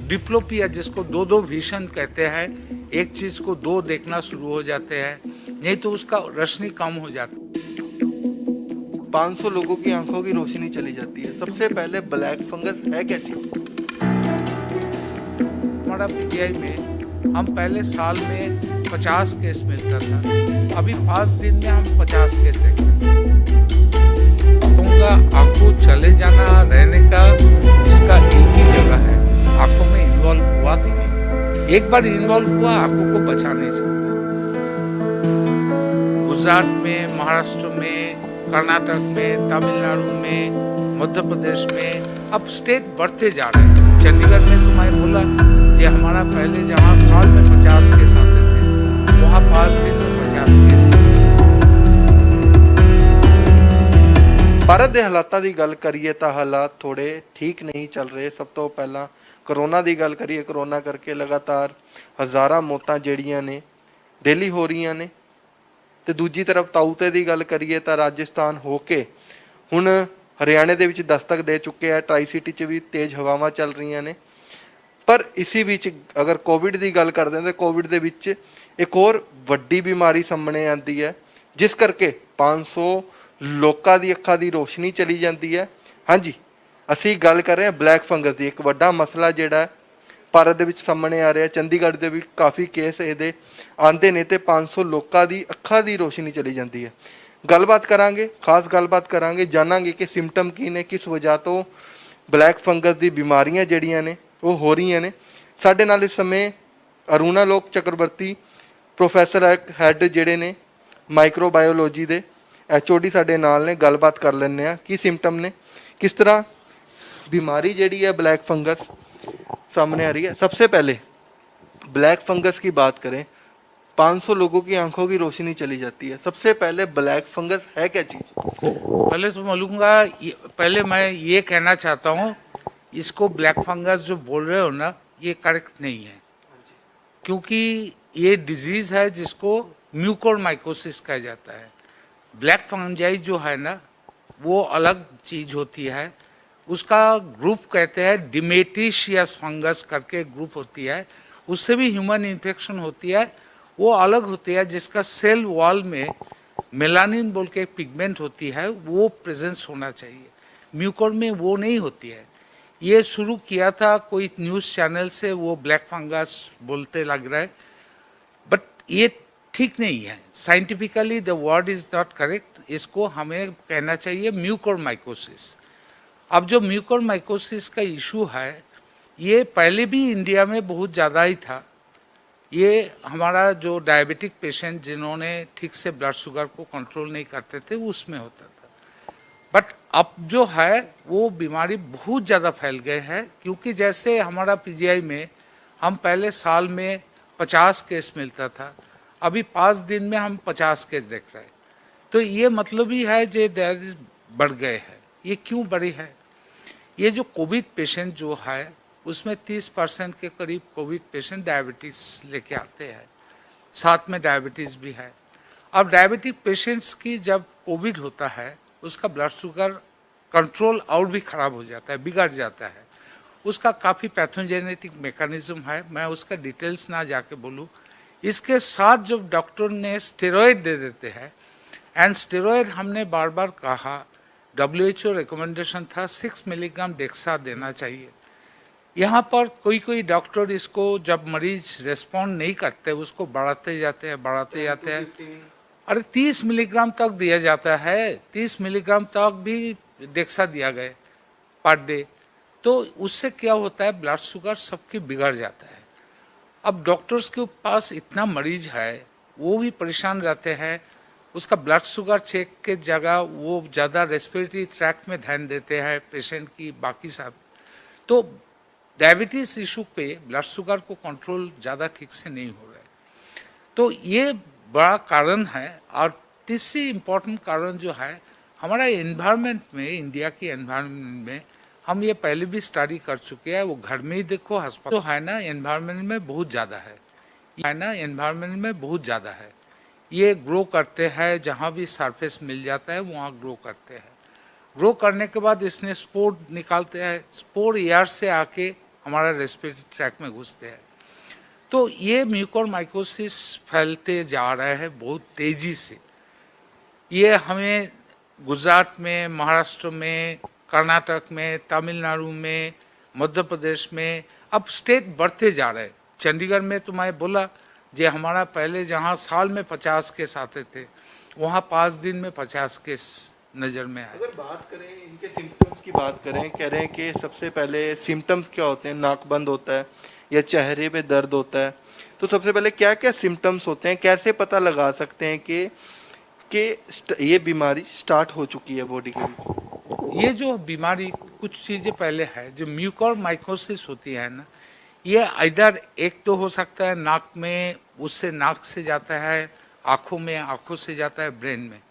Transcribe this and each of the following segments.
Diplopia जिसको दो दो विजन कहते हैं, एक चीज को दो देखना शुरू हो जाते हैं, नहीं तो उसका रोशनी कम हो जाती है। 500 लोगों की आंखों की रोशनी चली जाती है। सबसे पहले ब्लैक फंगस है क्या चीज? हमारा पीजीआई में हम पहले साल में 50 केस मिलता था, अभी 5 दिन में हम 50 केस देखते हैं। आंखों चले जाना रहने का इसका एक ही जगह है, आंखों में इन्वॉल्व हुआ कि नहीं। एक बार इन्वॉल्व हुआ आंखों को बचा नहीं सकते। गुजरात में, महाराष्ट्र में, कर्नाटक में, तमिलनाडु में, मध्य प्रदेश में अब स्टेट बढ़ते जा रहे हैं। चंडीगढ़ में तो मैं बोला कि हमारा पहले जहाँ साल में 50 केस आते थे, वहाँ 5 दिन में 50 केस। ਭਾਰਤ ਦੇ ਹਾਲਾਤਾਂ ਦੀ ਗੱਲ ਕਰੀਏ ਤਾਂ ਹਾਲਾਤ ਥੋੜੇ ਠੀਕ ਨਹੀਂ ਚੱਲ ਰਹੇ। ਸਭ ਤੋਂ ਪਹਿਲਾਂ ਕਰੋਨਾ ਦੀ ਗੱਲ ਕਰੀਏ, ਕਰੋਨਾ ਕਰਕੇ ਲਗਾਤਾਰ ਹਜ਼ਾਰਾਂ ਮੌਤਾਂ ਜਿਹੜੀਆਂ ਨੇ ਡੇਲੀ ਹੋ ਰਹੀਆਂ ਨੇ। ਤੇ ਦੂਜੀ ਤਰਫ ਤਾਊਤੇ ਦੀ ਗੱਲ ਕਰੀਏ ਤਾਂ ਰਾਜਸਥਾਨ ਹੋ ਕੇ ਹੁਣ ਹਰਿਆਣੇ ਦੇ ਵਿੱਚ ਦਸਤਕ ਦੇ ਚੁੱਕੇ ਆ। ਟਰਾਈ ਸਿਟੀ 'ਚ ਵੀ ਤੇਜ਼ ਹਵਾਵਾਂ ਚੱਲ ਰਹੀਆਂ ਨੇ। ਪਰ ਇਸੀ ਵਿੱਚ ਅਗਰ ਕੋਵਿਡ ਦੀ ਗੱਲ ਕਰਦੇ ਹਾਂ ਤਾਂ ਕੋਵਿਡ ਦੇ ਵਿੱਚ ਇੱਕ ਹੋਰ ਵੱਡੀ ਬਿਮਾਰੀ ਸਾਹਮਣੇ ਆਉਂਦੀ ਹੈ, ਜਿਸ ਕਰਕੇ 500 ਲੋਕਾਂ ਦੀ ਅੱਖਾਂ ਦੀ ਰੋਸ਼ਨੀ ਚਲੀ ਜਾਂਦੀ ਹੈ। ਹਾਂਜੀ, ਅਸੀਂ ਗੱਲ ਕਰ ਰਹੇ ਹਾਂ ਬਲੈਕ ਫੰਗਸ ਦੀ। ਇੱਕ ਵੱਡਾ ਮਸਲਾ ਜਿਹੜਾ ਭਾਰਤ ਦੇ ਵਿੱਚ ਸਾਹਮਣੇ ਆ ਰਿਹਾ। ਚੰਡੀਗੜ੍ਹ ਦੇ ਵੀ ਕਾਫੀ ਕੇਸ ਇਹਦੇ ਆਉਂਦੇ ਨੇ ਤੇ 500 ਲੋਕਾਂ ਦੀ ਅੱਖਾਂ ਦੀ ਰੋਸ਼ਨੀ ਚਲੀ ਜਾਂਦੀ ਹੈ। ਗੱਲਬਾਤ ਕਰਾਂਗੇ, ਖਾਸ ਗੱਲਬਾਤ ਕਰਾਂਗੇ, ਜਾਣਾਂਗੇ ਕਿ ਸਿੰਪਟਮ ਕੀ ਨੇ, ਕਿਸ ਵਜ੍ਹਾ ਤੋਂ ਬਲੈਕ ਫੰਗਸ ਦੀ ਬਿਮਾਰੀਆਂ ਜਿਹੜੀਆਂ ਨੇ ਉਹ ਹੋ ਰਹੀਆਂ ਨੇ। ਸਾਡੇ ਨਾਲ ਇਸ ਸਮੇਂ ਅਰੁਣਾ ਲੋਕ ਚੱਕਰਵਰਤੀ ਪ੍ਰੋਫੈਸਰ ਹੈਡ ਜਿਹੜੇ ਨੇ ਮਾਈਕਰੋਬਾਇਓਲੋਜੀ ਦੇ HOD ਸਾਡੇ ਨਾਲ ਨੇ। ਗੱਲਬਾਤ ਕਰ ਲੈਂਦੇ ਆ ਕੀ ਸਿੰਪਟਮ ਨੇ, किस तरह बीमारी जड़ी है ब्लैक फंगस सामने आ रही है। सबसे पहले ब्लैक फंगस की बात करें, 500 लोगों की आंखों की रोशनी चली जाती है। सबसे पहले ब्लैक फंगस है क्या चीज? पहले तो बोलूँगा, पहले मैं ये कहना चाहता हूँ, इसको ब्लैक फंगस जो बोल रहे हो ना, ये करेक्ट नहीं है, क्योंकि ये डिजीज है जिसको म्यूकोरमाइकोसिस कहा जाता है। ब्लैक फंजाई जो है ना, वो अलग चीज होती है। उसका ग्रुप कहते हैं डिमेटिशियस फंगस करके ग्रुप होती है, उससे भी ह्यूमन इन्फेक्शन होती है। वो अलग होती है, जिसका सेल वॉल में मेलानिन बोल के पिगमेंट होती है, वो प्रेजेंस होना चाहिए। म्यूकोर में वो नहीं होती है। ये शुरू किया था कोई न्यूज़ चैनल से, वो ब्लैक फंगस बोलते लग रहा है, बट ये ठीक नहीं है। Scientifically the word is not correct. इसको हमें कहना चाहिए म्यूकोरमाइकोसिस। अब जो म्यूकोरमाइकोसिस का इशू है, ये पहले भी इंडिया में बहुत ज़्यादा ही था। ये हमारा जो डायबिटिक पेशेंट जिन्होंने ठीक से ब्लड शुगर को कंट्रोल नहीं करते थे, उसमें होता था। बट अब जो है वो बीमारी बहुत ज़्यादा फैल गए है, क्योंकि जैसे हमारा पीजीआई में हम पहले साल में 50 केस मिलता था, अभी 5 दिन में हम 50 केस देख रहे हैं। तो ये मतलब ही है जो देयर बढ़ गए हैं। ये क्यों बढ़ी है? ये जो कोविड पेशेंट जो है, उसमें 30% के करीब कोविड पेशेंट डायबिटीज़ लेके आते हैं, साथ में डायबिटीज़ भी है। अब डायबिटिक पेशेंट्स की जब कोविड होता है, उसका ब्लड शुगर कंट्रोल और भी ख़राब हो जाता है, बिगड़ जाता है। उसका काफ़ी पैथोजेनेटिक मैकेनिज्म है, मैं उसका डिटेल्स ना जाके बोलूँ। इसके साथ जब डॉक्टर ने स्टेरॉयड दे देते हैं, एंड स्टेरॉयड हमने बार बार कहा, WHO रिकमेंडेशन था 6 मिलीग्राम डेक्सा देना चाहिए। यहाँ पर कोई डॉक्टर इसको जब मरीज रेस्पॉन्ड नहीं करते, उसको बढ़ाते जाते हैं। अरे 30 मिलीग्राम तक दिया जाता है, 30 मिलीग्राम तक भी डेक्सा दिया गया पर डे। तो उससे क्या होता है, ब्लड शुगर सबकी बिगड़ जाता है। अब डॉक्टर्स के पास इतना मरीज है, वो भी परेशान रहते हैं। उसका ब्लड शुगर चेक के जगह वो ज़्यादा रेस्पिरेटरी ट्रैक्ट में ध्यान देते हैं पेशेंट की, बाकी सब। तो डायबिटीज़ इशू पे ब्लड शुगर को कंट्रोल ज़्यादा ठीक से नहीं हो रहा है। तो ये बड़ा कारण है। और तीसरी इम्पोर्टेंट कारण जो है, हमारा एनवायरनमेंट में, इंडिया की एनवायरनमेंट में, हम ये पहले भी स्टडी कर चुके हैं। वो घर में ही देखो, अस्पताल तो है ना, एनवायरनमेंट में बहुत ज़्यादा है। ये ग्रो करते हैं, जहाँ भी सरफेस मिल जाता है वहाँ ग्रो करते हैं। ग्रो करने के बाद इसने स्पोर निकालते हैं। स्पोर एयर से आके हमारा रेस्पिरेटरी ट्रैक में घुसते हैं। तो ये म्यूकोरमाइकोसिस फैलते जा रहा है बहुत तेजी से। ये हमें गुजरात में, महाराष्ट्र में, कर्नाटक में, तमिलनाडु में, मध्य प्रदेश में अब स्टेट बढ़ते जा रहे हैं। चंडीगढ़ में तो मैं बोला जे हमारा पहले जहाँ साल में 50 केस आते थे, वहाँ 5 दिन में 50 केस नज़र में आए। अगर बात करें इनके सिम्टम्स की बात करें, कह रहे हैं कि सबसे पहले सिम्टम्स क्या होते हैं, नाक बंद होता है या चेहरे पे दर्द होता है, तो सबसे पहले क्या क्या सिम्टम्स होते हैं, कैसे पता लगा सकते हैं कि ये बीमारी स्टार्ट हो चुकी है बॉडी के अंदर? ये जो बीमारी कुछ चीज़ें पहले है, जो म्यूकोरमाइकोसिस होती है ना, ये इधर एक तो हो सकता है नाक में, उससे नाक से जाता है आँखों में, आँखों से जाता है ब्रेन में,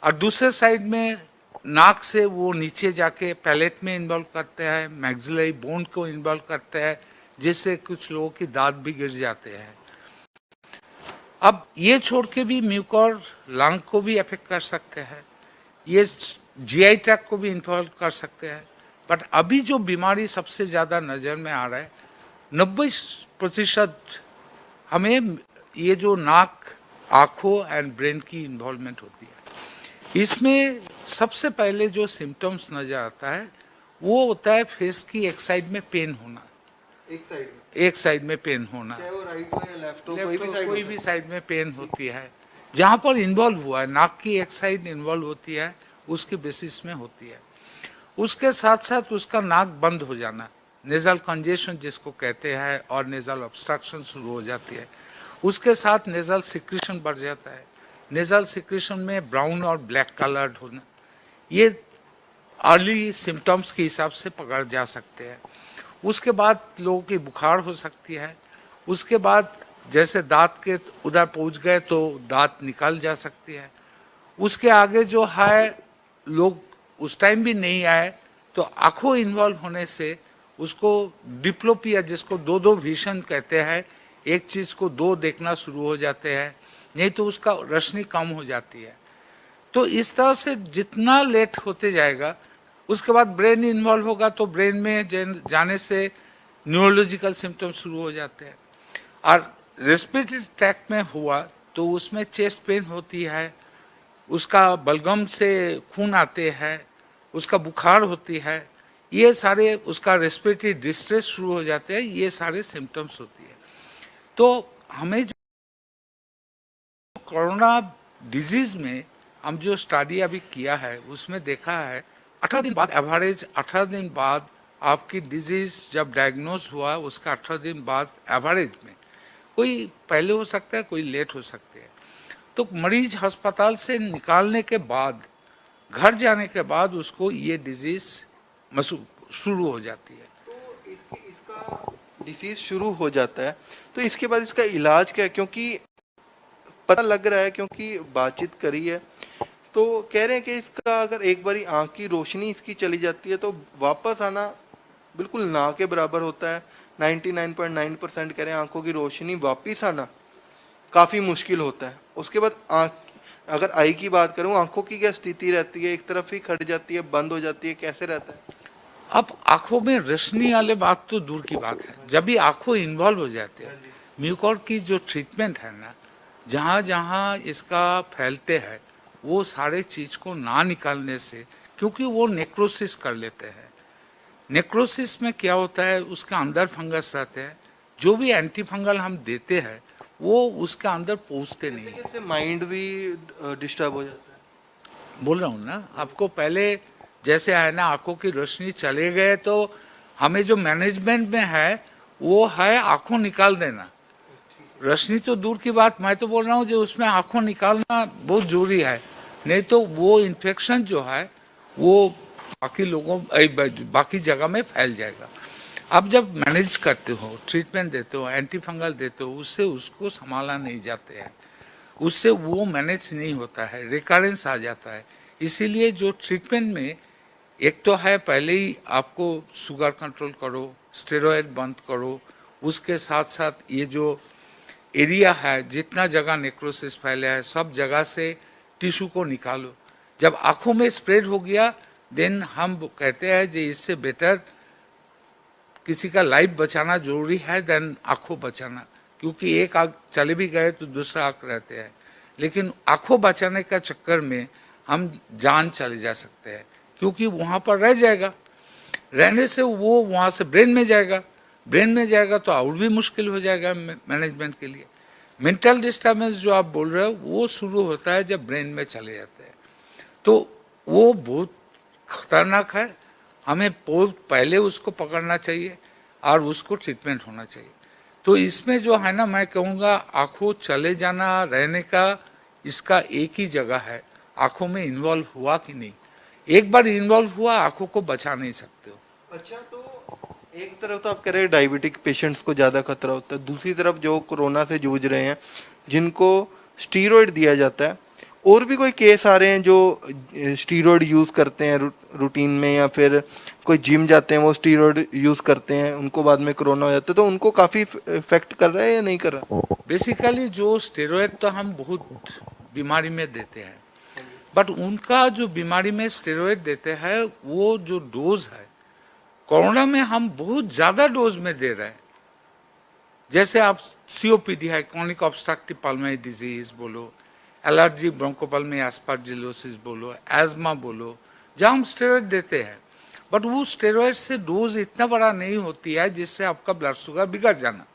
और दूसरे साइड में नाक से वो नीचे जाके पैलेट में इन्वॉल्व करते हैं, मैक्सिलरी बोन को इन्वॉल्व करते हैं, जिससे कुछ लोगों की दांत भी गिर जाते हैं। अब ये छोड़ के भी म्यूकोर लंग को भी अफेक्ट कर सकते हैं, ये जीआई ट्रैक्ट को भी इन्वॉल्व कर सकते हैं। बट अभी जो बीमारी सबसे ज़्यादा नज़र में आ रहा है, 90% हमें ये जो नाक, आँखों एंड ब्रेन की इन्वॉल्वमेंट होती है। इसमें सबसे पहले जो सिम्टम्स नज़र आता है वो होता है फेस की एक साइड में पेन होना, एक साइड में पेन होना, चाहे वो राइट हो या लेफ्ट हो, कोई भी साइड में पेन होती है। जहाँ पर इन्वॉल्व हुआ है, नाक की एक साइड इन्वॉल्व होती है, उसके बेसिस में होती है। उसके साथ साथ उसका नाक बंद हो जाना, नेजल कंजेशन जिसको कहते हैं, और नेजल ऑब्स्ट्रक्शन शुरू हो जाती है। उसके साथ नेजल सिक्रीशन बढ़ जाता है, नेजल सिक्रीशन में ब्राउन और ब्लैक कलर्ड होना, ये अर्ली सिम्टम्स के हिसाब से पकड़ जा सकते हैं। उसके बाद लोगों की बुखार हो सकती है। उसके बाद जैसे दांत के उधर पहुंच गए तो दांत निकल जा सकती है। उसके आगे जो है, लोग उस टाइम भी नहीं आए तो आंखों इन्वॉल्व होने से उसको डिप्लोपिया, जिसको दो दो विजन कहते हैं, एक चीज़ को दो देखना शुरू हो जाते हैं, नहीं तो उसका रोशनी कम हो जाती है। तो इस तरह से जितना लेट होते जाएगा, उसके बाद ब्रेन इन्वॉल्व होगा तो ब्रेन में जाने से न्यूरोलॉजिकल सिम्टम्स शुरू हो जाते हैं। और रेस्पिरेटरी ट्रैक्ट में हुआ तो उसमें चेस्ट पेन होती है, उसका बलगम से खून आते हैं, उसका बुखार होती है, ये सारे, उसका रेस्पिरेटरी डिस्ट्रेस शुरू हो जाते हैं, ये सारे सिम्टम्स होती है। तो हमें जो कोरोना डिजीज में हम जो स्टडी अभी किया है उसमें देखा है 18 दिन बाद, एवरेज 18 दिन बाद आपकी डिजीज जब डायग्नोज हुआ, उसका 18 दिन बाद एवरेज में, कोई पहले हो सकता है, कोई लेट हो सकते हैं, तो मरीज अस्पताल से निकालने के बाद, घर जाने के बाद उसको ये डिजीज शुरू हो जाती है। तो इसका डिसीज शुरू हो जाता है, तो इसके बाद इसका इलाज क्या है? क्योंकि पता लग रहा है, क्योंकि बातचीत करी है तो कह रहे हैं कि इसका अगर एक बारी आँख की रोशनी इसकी चली जाती है तो वापस आना बिल्कुल ना के बराबर होता है। 99.9% कह रहे हैं आंखों की रोशनी वापस आना काफ़ी मुश्किल होता है। उसके बाद आँख, अगर आई की बात करूँ, आंखों की क्या स्थिति रहती है? एक तरफ ही खट जाती है, बंद हो जाती है, कैसे रहता है? अब आंखों में रोशनी वाले बात तो दूर की बात है, जब भी आंखों इन्वॉल्व हो जाते हैं, म्यूकोर की जो ट्रीटमेंट है ना, जहाँ जहाँ इसका फैलते हैं वो सारे चीज़ को ना निकालने से, क्योंकि वो नेक्रोसिस कर लेते हैं। नेक्रोसिस में क्या होता है, उसके अंदर फंगस रहते हैं, जो भी एंटी फंगल हम देते हैं वो उसके अंदर पहुँचते नहीं है। इससे माइंड भी डिस्टर्ब हो जाता है। बोल रहा हूँ ना आपको, पहले जैसे है ना, आंखों की रोशनी चले गए तो हमें जो मैनेजमेंट में है वो है आंखों निकाल देना। रोशनी तो दूर की बात, मैं तो बोल रहा हूँ जो उसमें आंखों निकालना बहुत जरूरी है, नहीं तो वो इन्फेक्शन जो है वो बाकी लोगों, बाकी जगह में फैल जाएगा। अब जब मैनेज करते हो, ट्रीटमेंट देते हो, एंटी फंगल देते हो, उससे उसको संभाला नहीं जाते हैं, उससे वो मैनेज नहीं होता है, रिकरेंस आ जाता है। इसीलिए जो ट्रीटमेंट में एक तो है, पहले ही आपको शुगर कंट्रोल करो, स्टेरॉयड बंद करो, उसके साथ साथ ये जो एरिया है, जितना जगह नेक्रोसिस फैला है, सब जगह से टिश्यू को निकालो। जब आंखों में स्प्रेड हो गया, देन हम कहते हैं कि इससे बेटर किसी का लाइफ बचाना जरूरी है देन आंखों बचाना, क्योंकि एक आंख चले भी गए तो दूसरा आंख रहते हैं। लेकिन आंखों बचाने का चक्कर में हम जान चले जा सकते हैं, क्योंकि वहाँ पर रह जाएगा, रहने से वो वहाँ से ब्रेन में जाएगा, ब्रेन में जाएगा तो और भी मुश्किल हो जाएगा मैनेजमेंट के लिए। मेंटल डिस्टर्बेंस जो आप बोल रहे हो वो शुरू होता है जब ब्रेन में चले जाते हैं, तो वो बहुत खतरनाक है। हमें बहुत पहले उसको पकड़ना चाहिए और उसको ट्रीटमेंट होना चाहिए। तो इसमें जो है ना, मैं कहूँगा आँखों चले जाना रहने का इसका एक ही जगह है, आँखों में इन्वॉल्व हुआ कि नहीं। एक बार इन्वॉल्व हुआ आँखों को बचा नहीं सकते हो। अच्छा, तो एक तरफ तो आप कह रहे हैं डायबिटिक पेशेंट्स को ज़्यादा खतरा होता है, दूसरी तरफ जो कोरोना से जूझ रहे हैं जिनको स्टीरॉयड दिया जाता है, और भी कोई केस आ रहे हैं जो स्टीरॉयड यूज़ करते हैं रूटीन में, या फिर कोई जिम जाते हैं वो स्टीरॉयड यूज़ करते हैं, उनको बाद में कोरोना हो जाता है, तो उनको काफ़ी इफेक्ट कर रहा है या नहीं कर रहा? बेसिकली जो स्टेरॉयड तो हम बहुत बीमारी में देते हैं, बट उनका जो बीमारी में स्टेरॉयड देते हैं वो जो डोज है कोरोना में हम बहुत ज़्यादा डोज में दे रहे हैं। जैसे आप सीओपीडी है, क्रॉनिक ऑब्स्ट्रक्टिव पल्मोनरी डिजीज बोलो, एलर्जी ब्रोंकोपल्मोनरी एस्परजिलोसिस बोलो, एज्मा बोलो, जहाँ हम स्टेरॉयड देते हैं, बट वो स्टेरॉयड से डोज इतना बड़ा नहीं होती है जिससे आपका ब्लड शुगर बिगड़ जाना।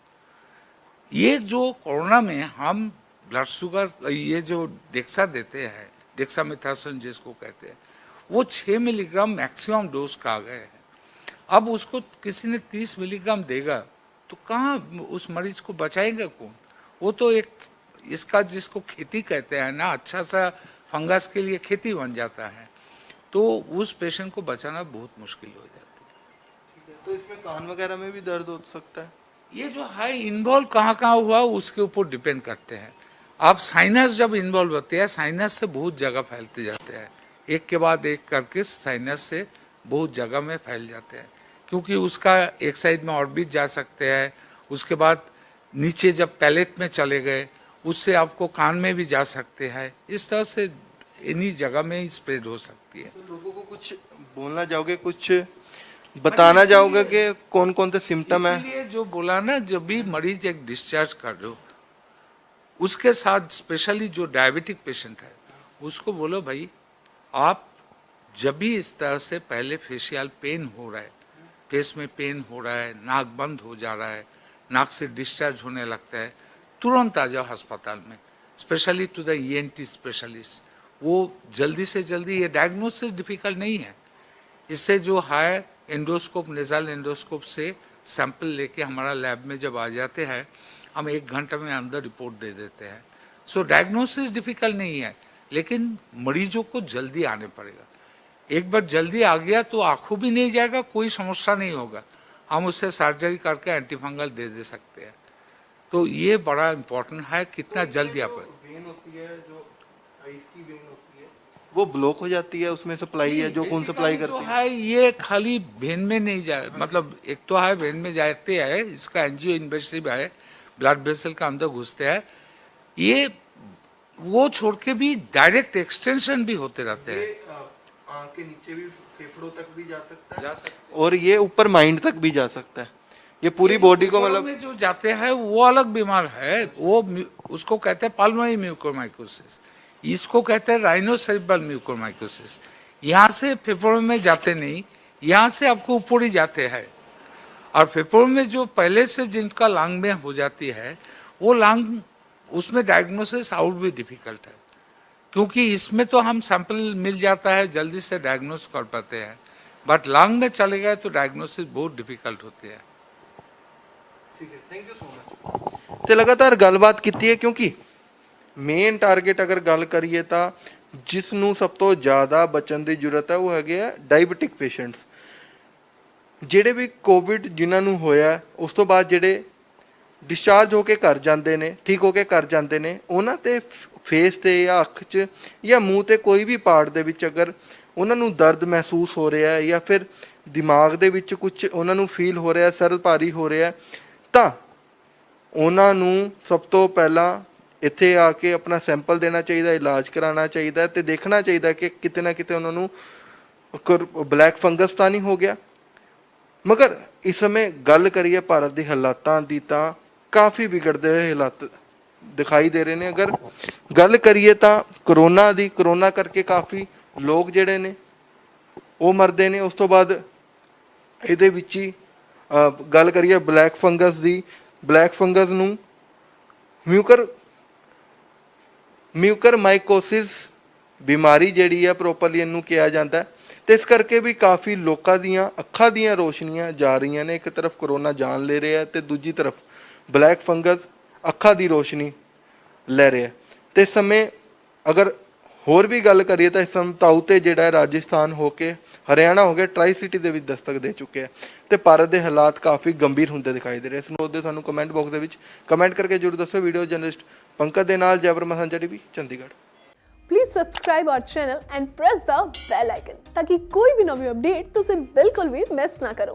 ये जो कोरोना में हम ब्लड शुगर ये जो डेक्सा देते हैं, डेक्सामेथासोन जिसको कहते हैं, वो 6 मिलीग्राम मैक्सिमम डोज का आ गए हैं। अब उसको किसी ने 30 मिलीग्राम देगा तो कहाँ उस मरीज को बचाएगा कौन? वो तो एक इसका जिसको खेती कहते हैं ना, अच्छा सा फंगस के लिए खेती बन जाता है, तो उस पेशेंट को बचाना बहुत मुश्किल हो जाता है। तो इसमें कान वगैरह में भी दर्द हो सकता है? ये जो है इन्वॉल्व कहाँ कहाँ हुआ उसके ऊपर डिपेंड करते हैं। आप साइनस जब इन्वॉल्व होते हैं, साइनस से बहुत जगह फैलते जाते हैं, एक के बाद एक करके साइनस से बहुत जगह में फैल जाते हैं, क्योंकि उसका एक साइड में ऑर्बिट जा सकते हैं, उसके बाद नीचे जब पैलेट में चले गए उससे आपको कान में भी जा सकते हैं। इस तरह से इन्हीं जगह में ही स्प्रेड हो सकती है। तो लोगों को कुछ बोलना चाहोगे, कुछ बताना चाहोगे कि कौन कौन से सिम्टम है? इसलिए जो बोला ना, जब भी मरीज एक डिस्चार्ज कर रहे हो उसके साथ स्पेशली जो डायबिटिक पेशेंट है उसको बोलो भाई, आप जब भी इस तरह से पहले फेशियल पेन हो रहा है, फेस में पेन हो रहा है, नाक बंद हो जा रहा है, नाक से डिस्चार्ज होने लगता है, तुरंत आ जाओ अस्पताल में, specially to the ENT specialist. वो जल्दी से जल्दी, ये डायग्नोसिस डिफिकल्ट नहीं है, इससे जो है एंडोस्कोप, नेजल एंडोस्कोप से सैंपल लेके हमारा लैब में जब आ जाते हैं, हम 1 घंटे में अंदर रिपोर्ट दे देते हैं। सो डायग्नोसिस डिफिकल्ट नहीं है, लेकिन मरीजों को जल्दी आने पड़ेगा। एक बार जल्दी आ गया तो आंखों भी नहीं जाएगा, कोई समस्या नहीं होगा, हम उससे सर्जरी करके एंटीफंगल दे सकते हैं। तो ये बड़ा इम्पोर्टेंट है कितना जल्दी आप। वेन होती है जो आइस की वेन होती है, वो ब्लॉक हो जाती है, उसमें सप्लाई है, जो कौन सप्लाई करती है? ये खाली वेन में नहीं जाए, मतलब एक तो है वेन में जाते हैं, इसका एंजियो इन्वेसिव है, ब्लड वेसल का अंदर घुसते हैं, ये वो छोड़ के भी डायरेक्ट एक्सटेंशन भी होते रहते हैं, आँख के नीचे भी फेफड़ों तक भी जा सकता है, और ये ऊपर माइंड तक भी जा सकता है, ये पूरी बॉडी को मतलब में जो जाते हैं वो अलग बीमार है, वो उसको कहते हैं पल्मोनरी म्यूकोरमाइकोसिस, इसको कहते हैं राइनोसेरेब्रल म्यूकोरमाइकोसिस। यहाँ से फेफड़ों में जाते नहीं, यहाँ से आपको ऊपर ही जाते हैं, और फेफड़ों में जो पहले से जिनका लंग में हो जाती है वो लंग, उसमें डायग्नोसिस आउट भी डिफिकल्ट है, क्योंकि इसमें तो हम सैंपल मिल जाता है, जल्दी से डायग्नोस कर पाते हैं, बट लंग में चले गए तो डायग्नोसिस बहुत डिफिकल्ट होती है। ठीक है, थैंक यू सो मच। ਤੇ ਲਗਾਤਾਰ ਗੱਲਬਾਤ ਕੀਤੀ ਹੈ, ਕਿਉਂਕਿ ਮੇਨ ਟਾਰਗੇਟ ਅਗਰ ਗੱਲ ਕਰੀਏ ਤਾਂ ਜਿਸ ਨੂੰ ਸਭ ਤੋਂ ਜ਼ਿਆਦਾ ਬਚਣ ਦੀ ਜ਼ਰੂਰਤ ਹੈ ਉਹ ਹੈਗੇ ਆ ਡਾਇਬੀਟਿਕ ਪੇਸ਼ੈਂਟਸ, ਜਿਹੜੇ ਵੀ ਕੋਵਿਡ ਜਿਨ੍ਹਾਂ ਨੂੰ ਹੋਇਆ ਉਸ ਤੋਂ ਬਾਅਦ ਜਿਹੜੇ ਡਿਸਚਾਰਜ ਹੋ ਕੇ ਘਰ ਜਾਂਦੇ ਨੇ, ਠੀਕ ਹੋ ਕੇ ਘਰ ਜਾਂਦੇ ਨੇ, ਉਹਨਾਂ ਤੇ ਫੇਸ ਤੇ ਜਾਂ ਅੱਖ 'ਚ ਜਾਂ ਮੂੰਹ ਤੇ ਕੋਈ ਵੀ ਪਾਰਟ ਦੇ ਵਿੱਚ ਅਗਰ ਉਹਨਾਂ ਨੂੰ ਦਰਦ ਮਹਿਸੂਸ ਹੋ ਰਿਹਾ ਹੈ ਜਾਂ ਫਿਰ ਦਿਮਾਗ ਦੇ ਵਿੱਚ ਕੁਝ ਉਹਨਾਂ ਨੂੰ ਫੀਲ ਹੋ ਰਿਹਾ, ਸਿਰ ਭਾਰੀ ਹੋ ਰਿਹਾ, ਤਾਂ ਉਹਨਾਂ ਨੂੰ ਸਭ ਤੋਂ ਪਹਿਲਾਂ ਇੱਥੇ ਆ ਕੇ ਆਪਣਾ ਸੈਂਪਲ ਦੇਣਾ ਚਾਹੀਦਾ, ਇਲਾਜ ਕਰਾਉਣਾ ਚਾਹੀਦਾ ਤੇ ਦੇਖਣਾ ਚਾਹੀਦਾ ਕਿ ਕਿਤੇ ਨਾ ਕਿਤੇ ਉਹਨਾਂ ਨੂੰ ਬਲੈਕ ਫੰਗਸ ਤਾਂ ਨਹੀਂ ਹੋ ਗਿਆ। ਮਗਰ ਇਸ ਸਮੇਂ ਗੱਲ ਕਰੀਏ ਭਾਰਤ ਦੇ ਹਾਲਾਤਾਂ ਦੀ ਤਾਂ ਕਾਫੀ ਵਿਗੜਦੇ ਹੋਏ ਹਾਲਾਤ ਦਿਖਾਈ ਦੇ ਰਹੇ ਨੇ। ਅਗਰ ਗੱਲ ਕਰੀਏ ਤਾਂ ਕਰੋਨਾ ਕਰਕੇ ਕਾਫੀ ਲੋਕ ਜਿਹੜੇ ਨੇ ਉਹ ਮਰਦੇ ਨੇ। ਉਸ ਤੋਂ ਬਾਅਦ ਇਹਦੇ ਵਿੱਚ ਹੀ ਗੱਲ ਕਰੀਏ ਬਲੈਕ ਫੰਗਸ ਦੀ, ਬਲੈਕ ਫੰਗਸ ਨੂੰ ਮਿਊਕਰਮਾਈਕੋਸਿਸ ਬਿਮਾਰੀ ਜਿਹੜੀ ਆ ਪ੍ਰੋਪਰਲੀ ਇਹਨੂੰ ਕਿਹਾ ਜਾਂਦਾ ਹੈ। ਤੇ ਇਸ ਕਰਕੇ ਵੀ ਕਾਫੀ ਲੋਕਾਂ ਦੀਆਂ ਅੱਖਾਂ ਦੀਆਂ ਰੋਸ਼ਨੀਆਂ ਜਾ ਰਹੀਆਂ ਨੇ। ਇੱਕ ਤਰਫ ਕਰੋਨਾ ਜਾਨ ਲੈ ਰਿਹਾ ਤੇ ਦੂਜੀ ਤਰਫ ਬਲੈਕ ਫੰਗਸ ਅੱਖਾਂ ਦੀ ਰੋਸ਼ਨੀ ਲੈ ਰਿਹਾ। ਤੇ ਇਸ ਸਮੇਂ ਅਗਰ ਹੋਰ ਵੀ ਗੱਲ ਕਰੀਏ ਤਾਂ ਇਸ ਸਮੇਂ ਤਾਊ ਤੇ ਜਿਹੜਾ ਹੈ ਰਾਜਸਥਾਨ ਹੋ ਕੇ ਹਰਿਆਣਾ ਹੋ ਕੇ ਟਰਾਈ ਸਿਟੀ ਦੇ ਵਿੱਚ ਦਸਤਕ ਦੇ ਚੁੱਕਿਆ ਤੇ ਭਾਰਤ ਦੇ ਹਾਲਾਤ ਕਾਫੀ ਗੰਭੀਰ ਹੁੰਦੇ ਦਿਖਾਈ ਦੇ ਰਹੇ। ਇਸ ਨੂੰ ਉਹਦੇ ਸਾਨੂੰ ਕਮੈਂਟ ਬਾਕਸ ਦੇ ਵਿੱਚ ਕਮੈਂਟ ਕਰਕੇ ਜ਼ਰੂਰ ਦੱਸੋ। ਵੀਡੀਓ ਜਰਨਲਿਸਟ ਪੰਕਜ ਦੇ ਨਾਲ ਜੈਵਰ ਮਸਾਂਜਾ TV Chandigarh. Please subscribe our channel and press the bell icon ताकि कोई भी नवी अपडेट तुझे बिल्कुल भी मिस ना करो।